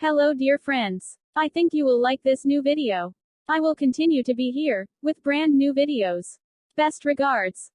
Hello dear friends. I think you will like this new video. I will continue to be here, with brand new videos. Best regards.